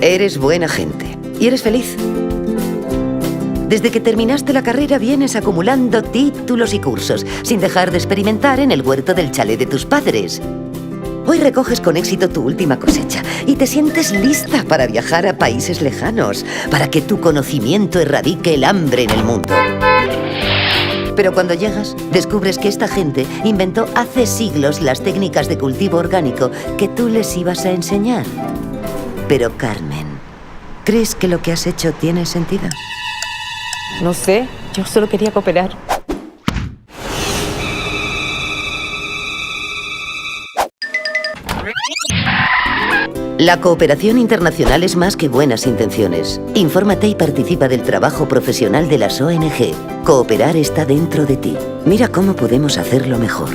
Eres buena gente y eres feliz. Desde que terminaste la carrera vienes acumulando títulos y cursos, sin dejar de experimentar en el huerto del chalet de tus padres. Hoy recoges con éxito tu última cosecha y te sientes lista para viajar a países lejanos, para que tu conocimiento erradique el hambre en el mundo. Pero cuando llegas, descubres que esta gente inventó hace siglos las técnicas de cultivo orgánico que tú les ibas a enseñar. Pero, Carmen, ¿crees que lo que has hecho tiene sentido? No sé, yo solo quería cooperar. La cooperación internacional es más que buenas intenciones. Infórmate y participa del trabajo profesional de las ONG. Cooperar está dentro de ti. Mira cómo podemos hacerlo mejor.